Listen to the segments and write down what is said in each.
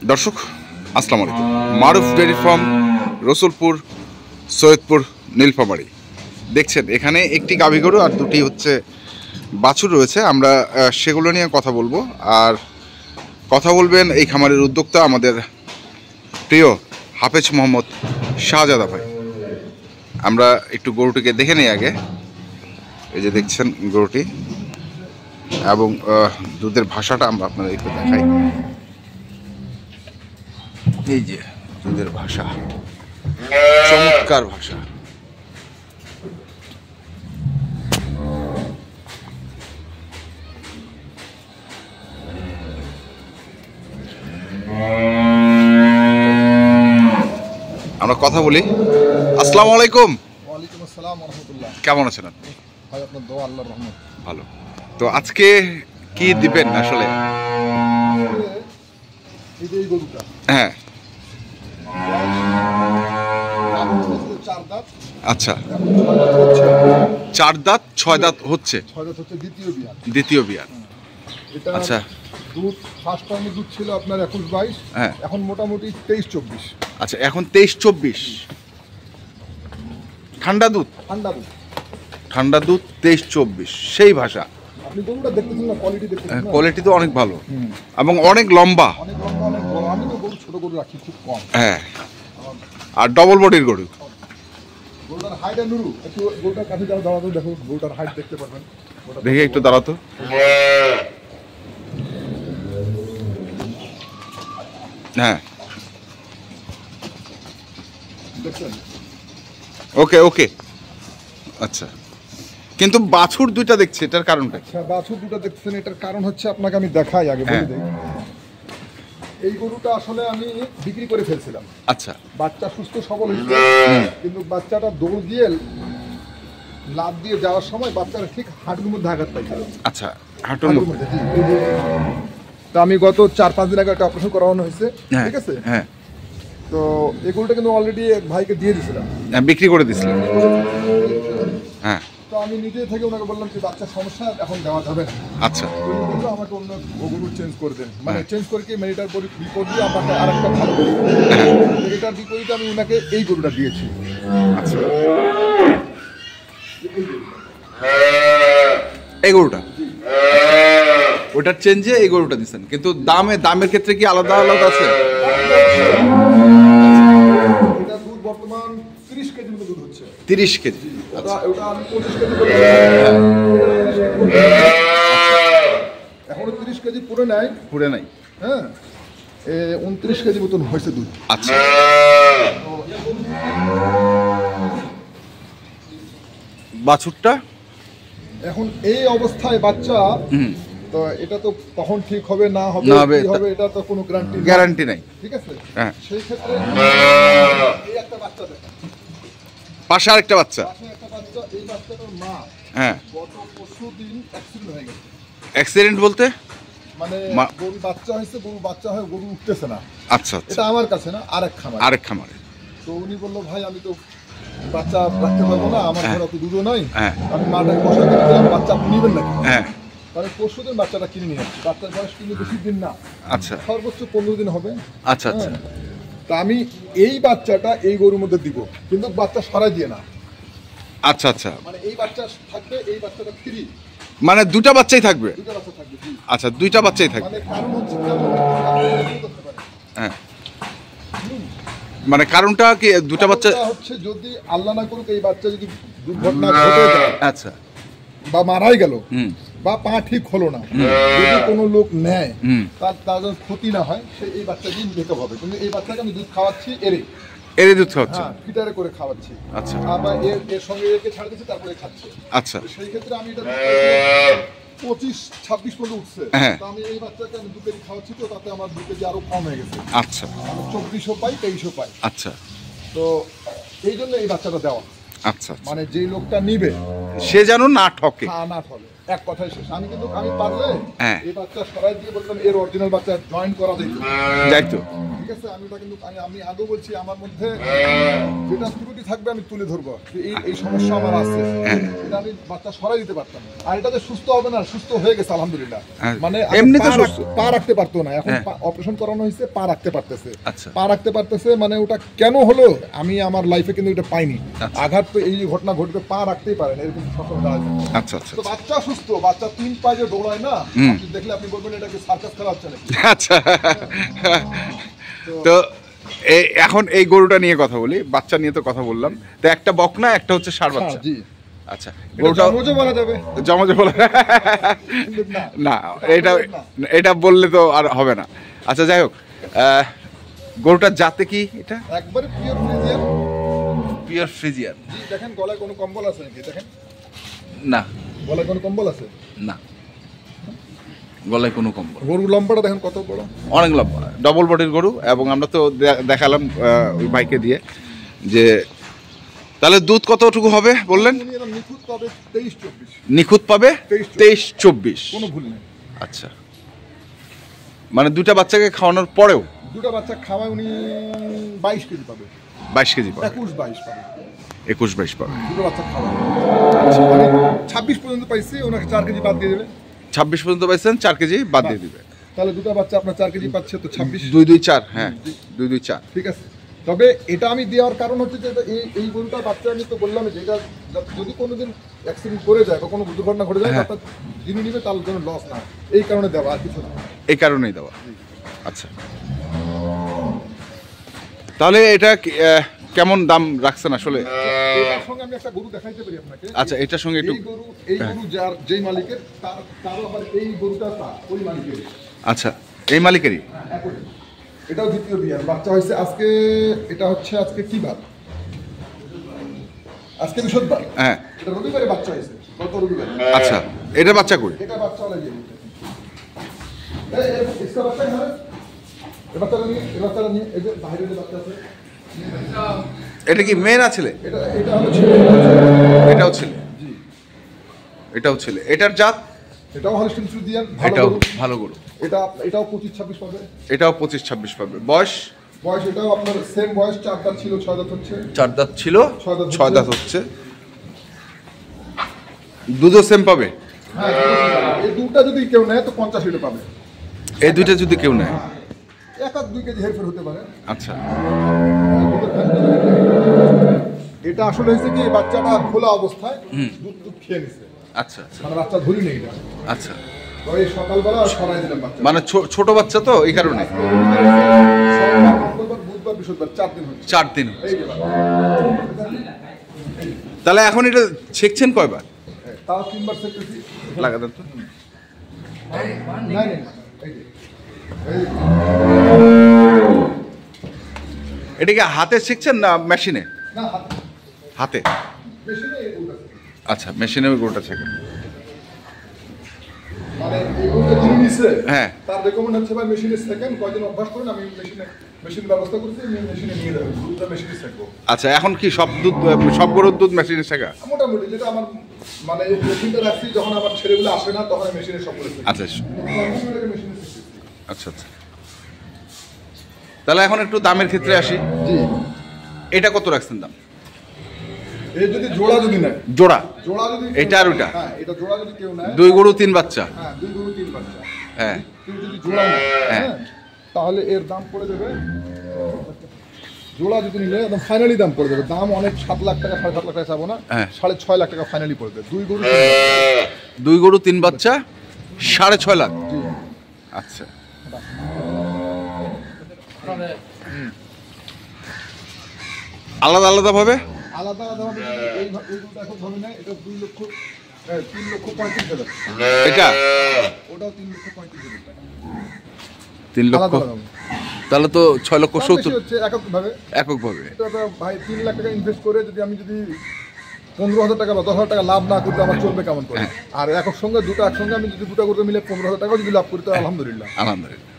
দর্শক আসসালামু আলাইকুম। মারুফ ডেয়ারি ফার্ম, রসুলপুর, সৈয়দপুর, নীলফামারী। দেখছেন এখানে একটি গাভী গরু আর দুটি হচ্ছে বাছুর রয়েছে। আমরা সেগুলো নিয়ে কথা বলবো। আর কথা বলবেন এই খামারের উদ্যোক্তা আমাদের প্রিয় হাফেজ মোহাম্মদ শাহজাদা ভাই। আমরা একটু গরুটিকে দেখে নিই আগে। এই যে দেখছেন গরুটি এবং দুধের ভাষাটা আমরা আপনাদের একটু দেখাই। এই যে দুধের ভাষা, চমৎকার ভাষা। আমরা কথা বলি। আসসালামু আলাইকুম। ওয়ালাইকুম আসসালাম ওয়া রাহমাতুল্লাহ। কেমন আছেন আপনি? ভাই আপনার দোয়া আল্লাহর রহমত। ভালো। তো আজকে কি দিবেন আসলে? এই যে এই গরুটা হ্যাঁ, চার দাঁত। আচ্ছা, এখন ছয় দাঁত হচ্ছে। 4 দাঁত 6 দাঁত হচ্ছে, ছয় দাঁত হচ্ছে দ্বিতীয় বিয়ান। দ্বিতীয় বিয়ান। এটা আচ্ছা, দুধ ফার্স্ট টাইমে দুধ ছিল আপনার 21-22, হ্যাঁ। এখন মোটামুটি 23-24 আচ্ছা, এখন 23-24 ঠান্ডা দুধ। ঠান্ডা দুধ। ঠান্ডা দুধ 23-24, সেই ভাষা। আপনি গরুটা দেখতেছেন না, কোয়ালিটি দেখতেছেন না? কোয়ালিটি তো অনেক ভালো এবং অনেক লম্বা। অনেক লম্বা, অনেক বড়। আমি তো গরু ছোট গরু রাখি খুব কম। হ্যাঁ, আর ডবল বডির গরু। গরুটার হাইট আর নুরু একটু গরুটার কাছে যাও, দাঁড়াতে দেখো গরুটার হাইট দেখতে পারবেন। দেখে একটু দাঁড়াতো। হ্যাঁ, দেখছেন? ওকে ওকে। আচ্ছা, কিন্তু বাছুর দুইটা দেখছি, এটার কারণটা কি? আচ্ছা, বাছুর দুটো দেখছেন, এটার কারণ হচ্ছে আপনাকে আমি দেখাই আগে বলে হ্যাঁ। দেই। এই গরুটা আসলে আমি বিক্রি করে ফেলছিলাম। আচ্ছা, বাচ্চা সুস্থ সবল হয়েছে, কিন্তু বাচ্চাটা দৌড় দিয়ে লাফ দিয়ে যাওয়ার সময় বাচ্চাটা ঠিক হাঁটুর মধ্যে আঘাত পাইছিল। আচ্ছা, হাঁটুর হাঁটুর মধ্যে। মধ্যে, জি। এই যে, তো আমি গত 4-5 দিন আগে একটা অপারেশন করানো হয়েছে, হ্যাঁ, ঠিক আছে? হ্যাঁ, তো এই গরুটা কিন্তু অলরেডি এক ভাইকে দিয়ে দিয়েছিলাম। হ্যাঁ, বিক্রি করে দিছিলেন। হ্যাঁ, তো আমি নিজে থেকে ওনাকে বললাম যে বাচ্চার সমস্যা এখন দেওয়া যাবে না। আচ্ছা, উনি বললো আমাকে অন্য গরু চেঞ্জ করে দেন, মানে হ্যাঁ। চেঞ্জ করে কি মেরিটার বিপরীত দিয়ে আমাকে আরেকটা ভালো গরু। মেরিটার বিপরীতে আমি ওনাকে এই গরুটা দিয়েছি। আচ্ছা। এই গরুটা ওটার চেঞ্জে এই গরুটা দিচ্ছেন, কিন্তু দামের ক্ষেত্রে কি আলাদা আলাদা আছে? এটা দুধ বর্তমান 30 কেজির মতো দুধ হচ্ছে। 30 কেজি। ওটা আমি 25 কেজি করে এখনো 30 কেজি পুরো নাই, পুরে নাই। হ্যাঁ। 29 কেজি মতন হয়েছে দুধ। আচ্ছা, বাছুরটা এখন এই অবস্থায় বাচ্চা, তো এটা তো কখন ঠিক হবে না হবে না হবে, কি হবে এটা তো কোনো গ্যারান্টি নাই। ঠিক আছে? হ্যাঁ। সেই ক্ষেত্রে এই একটা বাচ্চা দেখেন, পাশে আরেকটা বাচ্চা। পাশে একটা বাচ্চা, এই বাচ্চাটার মা হ্যাঁ, গত পরশুদিন অ্যাক্সিডেন্ট হয়ে গেছে। অ্যাক্সিডেন্ট বলতে? মানে গরু বাচ্চা হয়েছে, গরু বাচ্চা হয়ে গরু উঠতেছে না। আচ্ছা, আচ্ছা, এটা আমার কাছে না, আরেক খামার। আরেক খামারে। তো উনি বললো ভাই আমি তো বাচ্চা রাখতে পারবো না, আমার ঘরে অত দুধও নাই, হ্যাঁ। আমি মাটাকে বসা করে দিলাম, বাচ্চা আপনি নিবেন নাকি? হ্যাঁ, তাহলে পরশুদিন বাচ্চাটা কিনে নিয়ে আসছি। বাচ্চার বয়স কিন্তু বেশি দিন না, আচ্ছা, সর্বোচ্চ 15 দিন হবে। আচ্ছা, আচ্ছা, হ্যাঁ। তা আমি এই বাচ্চাটা এই গরুর মধ্যে দিব, কিন্তু বাচ্চা সরাই দিয়ে না, আচ্ছা, আচ্ছা, মানে এই বাচ্চা থাকবে, এই বাচ্চাটা ফ্রি, মানে দুটা বাচ্চাই থাকবে। দুটো বাচ্চা থাকবে, জি। আচ্ছা, দুইটা বাচ্চাই থাকবে। মানে কারণ হচ্ছে আপনি করতে পারেন। হ্যাঁ, মানে কারণটা কি দুটা বাচ্চা? কারণটা হচ্ছে যদি আল্লাহ না করুক এই বাচ্চা যদি দুর্ঘটনা ঘটে যায় আচ্ছা, বা মারাই গেল, হুম, বা পা ঠিক হলো না, যদি কোনো লোক নেয় হুম, তার যেন ক্ষতি না হয়, সে এই বাচ্চাকে নিতে হবে। কিন্তু এই বাচ্চাকে আমি দুধ খাওয়াচ্ছি এরই দুধ খাওয়াচ্ছে। হ্যাঁ, ফিটারে করে খাওয়াচ্ছি। আচ্ছা, আবার এর সঙ্গে একে ছাড় দিচ্ছি, তারপরে খাচ্ছে। আচ্ছা, সেই ক্ষেত্রে আমি এটা 25-26 পর্যন্ত উঠছে। হ্যাঁ। তো আমি এই বাচ্চাকে আমি 2 কেজি খাওয়াচ্ছি, তো তাতে আমার 2 কেজি আরো কম হয়ে গেছে। আচ্ছা, আমি 2400 পাই, 2300 পাই। আচ্ছা, তো এই জন্য এই বাচ্চাটা দেওয়া, আচ্ছা, আচ্ছা, মানে যেই লোকটা নিবে সে যেন না ঠকে। না ঠলে, এক কথাই শেষ। আমি পারলে হ্যাঁ। এই বাচ্চা সরাই দিয়ে বলতাম এর অরিজিনাল বাচ্চা জয়েন করা যাইতো। ঠিক আছে, আমি আগেও বলছি আমার মধ্যে যেটা ত্রুটি থাকবে আমি তুলে ধরবো, এই সমস্যা আমার আছে, এটা আমি বাচ্চা সরাই দিতে পারতাম। আর এটা যে সুস্থ হবে না, সুস্থ হয়ে গেছে আলহামদুলিল্লাহ। মানে এমনিতে সুস্থ, পা রাখতে পারতো না, এখন অপারেশন করানো হয়েছে, পা রাখতে পারতেছে। আচ্ছা। পা রাখতে পারতেছে, মানে ওটা কেন হলো আমি আমার লাইফে কিন্তু এটা পাইনি। আঘাত তো এই ঘটনা ঘটবে, পা রাখতেই পারেন এরকম সফল দাঁড়ায়। আচ্ছা আচ্ছা। তো বাচ্চা সুস্থ, বাচ্চা 3 পায়ে যে দৌড়ায় না, আপনি দেখলে আপনি বলবেন এটা কি সার্কাস খেলা হচ্ছে নাকি। আচ্ছা, তো এখন এই গরুটা নিয়ে কথা বলি, বাচ্চা নিয়ে তো কথা বললাম, তো একটা বকনা একটা হচ্ছে ষাঁড় বাচ্চা। জি। আচ্ছা, গরুটা জমজো বলা যাবে, জমজো বলা না, এটা বললে তো আর হবে না। আচ্ছা যাই হোক, গরুটার জাতে কি? এটা একবারে পিওর ফ্রিজিয়ান। Pure Friesian. জি, দেখেন গলায় কোনো কম্বল আছে নাকি? দেখেন না, গলায় কোনো কম্বল আছে না, গলায় কোনো কম্বল। গরুর লম্বাটা দেখেন কত বড়, অনেক লম্বা, ডবল বডির গরু। এবং আমরা তো দেখালাম ওই ভাইকে দিয়ে যে তাহলে দুধ কতটুকু হবে বললেন? নিখুঁত পাবে 23-24। নিখুঁত পাবে 23-24, কোনো ভুল নেই। আচ্ছা, মানে দুটা বাচ্চাকে খাওয়ানোর পরেও দুটো বাচ্চা খাওয়ায় উনি 22 কেজি পাবে। 22 কেজি পাবে, 21-22 পাবে, 21-22 পাবে। দুটো বাচ্চা খাওয়ায়। মানে 26 পর্যন্ত পাইছি, ওনাকে 4 কেজি বাদ দিয়ে দেবে। 26 পর্যন্ত পাইছেন, 4 কেজি বাদ দিয়ে দিবে। তাহলে দুটো বাচ্চা আপনার 4 কেজি পাচ্ছে, তো 26 2-2-4, হ্যাঁ 2-2-4, ঠিক আছে। তবে এটা আমি দেওয়ার কারণ হচ্ছে যে এই গরুটা বাচ্চা আমি তো বললাম যে এটা যদি কোনোদিন অ্যাক্সিডেন্ট করে যায় বা কোনো দুর্ঘটনা ঘটে যায়, তার যিনি নিবে তার জন্য লস না, এই কারণে দেওয়া, আর কিছু না। এই কারণেই দেওয়া। আচ্ছা, তাহলে এটা কেমন দাম রাখছেন আসলে? এটার সঙ্গে আমি একটা গরু দেখাইতে পারি আপনাকে। আচ্ছা, এটার সঙ্গে একটু, এই গরু যার যেই মালিকের, তারও আবার এই গরুটা ওই মালিকের। আচ্ছা, এই মালিকেরই। এটাও দ্বিতীয় বিয়ার বাচ্চা হয়েছে আজকে। এটা হচ্ছে আজকে কি বার? আজকে বৃহস্পতিবার। হ্যাঁ, এটা রবিবারে বাচ্চা হয়েছে, গত রবিবার। আচ্ছা, এটা বাচ্চা কই? এটা বাচ্চা হলে গিয়ে इसका बच्चा है, ये बच्चा नहीं, ये जो बाहर जो बच्चा আছে, এটা কি মেয়ে না ছেলে? এটা হলো ছেলে। এটাও ছেলে। জি, এটাও ছেলে। এটার জাত? এটাও হলস্টিন ফ্রিজিয়ান, এটাও ভালো গরু। এটাও 25-26 পাবে। এটাও 25-26 পাবে। বয়স? বয়স এটাও আপনার সেম বয়স, 4 দাঁত ছিল, 6 দাঁত হচ্ছে। 4 দাঁত ছিল, 6 দাঁত হচ্ছে। দুধও সেম পাবে? হ্যাঁ, এই দুটা যদি কেউ নেয় তো 50 লিটার পাবে। এই দুইটা যদি কেউ নেয় 1-2 কেজি হেরফের হতে পারে। আচ্ছা, এটা আসলে হয়েছে কি, বাচ্চাটা খোলা অবস্থায় দুধ খেয়ে নিছে। আচ্ছা, মানে বাচ্চা ধরি নেই এটা। আচ্ছা, তো এই সকালবেলা সরাই দিলাম বাচ্চা, মানে ছোট বাচ্চা তো এই কারণে। সোমবার, মঙ্গলবার, বুধবার, বৃহস্পতিবার 4 দিন হচ্ছে। 4 দিন। এই যে তাহলে এখন এটা ছেকছেন কয়বার? তাও 3 বার সেক্রেটারি লাগা দেন তো। নাই, এই যে এটা কি হাতে ছেকছেন না মেশিনে? না, হাতে। মেশিনে এই গরুটা। আচ্ছা, মেশিনে ওই গরুটা ছেকেন। মানে এই গরুটা যিনি নিছে, হ্যাঁ, তার রেকমেন্ড হচ্ছে ভাই মেশিনে সেকেন্ড কয়দিন অভ্যাস করুন, আমি মেশিন ব্যবস্থা করছি, আমি মেশিনে নিয়ে যাবো, দুধটা মেশিনে সেকবো। আচ্ছা, এখন কি সব গরুর দুধ মেশিনে ছেকা? মোটামুটি যেটা আমার মানে মেশিনটা রাখছি, যখন আমার ছেলেগুলো আসে না তখন আমি মেশিনে সব করে সেকি। আচ্ছা মেশিনে সেকছি। আচ্ছা আচ্ছা, তাহলে এখন একটু দামের ক্ষেত্রে আসি। জি, এটা কত রাখছেন দাম? এই যদি জোড়া যদি নেয়, জোড়া যদি এটা আর ওটা? হ্যাঁ, এটা জোড়া যদি কেউ নেয়, 2 গরু 3 বাচ্চা। হ্যাঁ 2 গরু 3 বাচ্চা, হ্যাঁ, কেউ যদি জোড়া নেয়, হ্যাঁ, হ্যাঁ, তাহলে এর দাম পড়ে যাবে, জোড়া যদি নিলে একদম ফাইনালি দাম পড়ে যাবে। দাম অনেক 7 লাখ টাকা, 7.5 লাখ টাকা চাবো না, হ্যাঁ, 6.5 লাখ টাকা ফাইনালি পড়বে। 2 গরু 3 বাচ্চা 6.5 লাখ। জি, আচ্ছা, আলাদা আলাদা ভাবে? আলাদা আলাদা ভাবে এই গরুটা এখন ভাবে না, এটা 3,35,000। এটা ওটাও 3,35,000 টাকা। 3 লক্ষ, আলাদা আলাদা। তাহলে তো 6,70,000 বেশি হচ্ছে এককভাবে। এককভাবে। এটা তো ভাই 3 লাখ টাকা ইনভেস্ট করে যদি আমি 15,000 টাকা বা 10,000 টাকা লাভ না করতে আমার চলবে কেমন করে? আর একক সঙ্গে দুটো একসঙ্গে আমি যদি দুটো করতে মিলে 15,000 টাকা যদি লাভ করি তো আলহামদুলিল্লাহ। আলহামদুলিল্লাহ,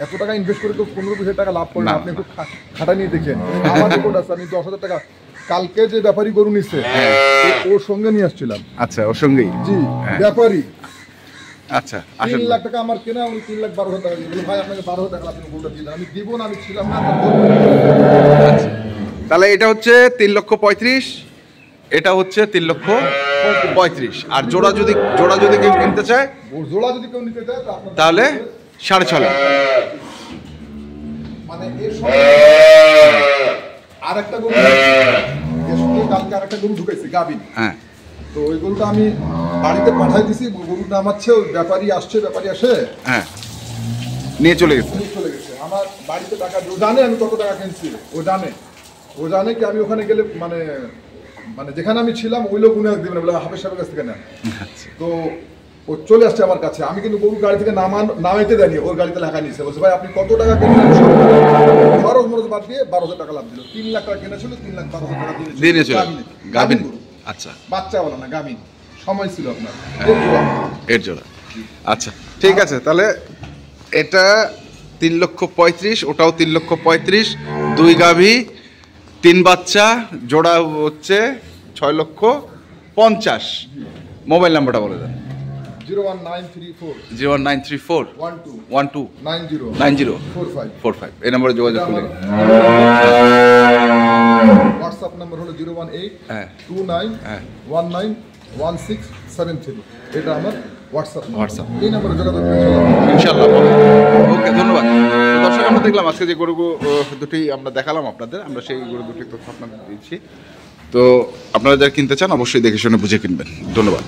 এত টাকা ইনভেস্ট করে তো 15,000 টাকা লাভ করেন, আপনি একটু খাটা নিয়ে দেখেন। আমার রেকর্ড আছে, আমি 10,000 টাকা কালকে যে ব্যাপারী গরু নিচ্ছে ওর সঙ্গে নিয়ে আসছিলাম। আচ্ছা, ওর সঙ্গেই। জি, হ্যাঁ। ব্যাপারী। আচ্ছা, আসেন। 3 লাখ টাকা আমার কেনা, উনি 3,12,000 টাকা দিয়ে বলে, ভাই আপনাকে 12,000 টাকা আপনি গরুটা দিয়ে দেন। আমি দিব না, আমি ছিলাম না। আচ্ছা, তাহলে এটা হচ্ছে 3,35,000, এটা হচ্ছে 3,35,000। আর জোড়া যদি কেউ কিনতে চায় জোড়া যদি কেউ নিতে চায় তাহলে 6.5 লাখ। মানে এর সঙ্গে আরেকটা গরু, এর সঙ্গে কালকে আরেকটা গরু ঢুকাইছি গাবিন। হ্যাঁ, তো ওই গরুটা আমি বাড়িতে পাঠাই দিছি, গরুটা নামাচ্ছে, ওই ব্যাপারী আসে হ্যাঁ, নিয়ে চলে গেছে। নিয়ে চলে গেছে। আমার বাড়িতে টাকা ও জানে আমি কত টাকা কিনছি, ও জানে কি আমি ওখানে গেলে মানে যেখানে আমি ছিলাম ওই লোক উনি দেবেন বলে হাফেজ সাহেবের কাছ থেকে নেন। তো ও চলে আসছে আমার কাছে, আমি কিন্তু গরু গাড়ি থেকে নামাইতে দেয়নি, ওর গাড়িতে লেখা নিয়েছে, বলছে ভাই আপনি কত টাকা কিনলেন, খরচ মরচ বাদ দিয়ে 12,000 টাকা লাভ দিল। 3 লাখ টাকা কেনা ছিল, 3,12,000 টাকা দিয়ে নিয়েছিল গাবিন। আচ্ছা, বাচ্চা বলা না, গাবিন। সময় ছিল আপনার এর জোড়া। আচ্ছা, ঠিক আছে, তাহলে এটা 3,35,000, ওটাও 3,35,000, 2 গাভী 3 বাচ্চা, জোড়া হচ্ছে 6,50,000। মোবাইল নাম্বারটা বলে দেন। 01934 01934 12 90 9045। এই নম্বরে যোগাযোগ করলে। হোয়াটসঅ্যাপ নাম্বার হলো 018 হ্যাঁ 29 হ্যাঁ 19 1673। এটা আমার হোয়াটসঅ্যাপ। হোয়াটসঅ্যাপ। এই নম্বরে যোগাযোগ করুন ইনশাআল্লাহ। ওকে, ধন্যবাদ। তো দর্শক, আমরা দেখলাম আজকে যে গরু দুটি আমরা দেখালাম আপনাদের, আমরা সেই গরু দুটির তথ্য আপনাদের দিচ্ছি। তো আপনারা যারা কিনতে চান অবশ্যই দেখে শুনে বুঝে কিনবেন। ধন্যবাদ।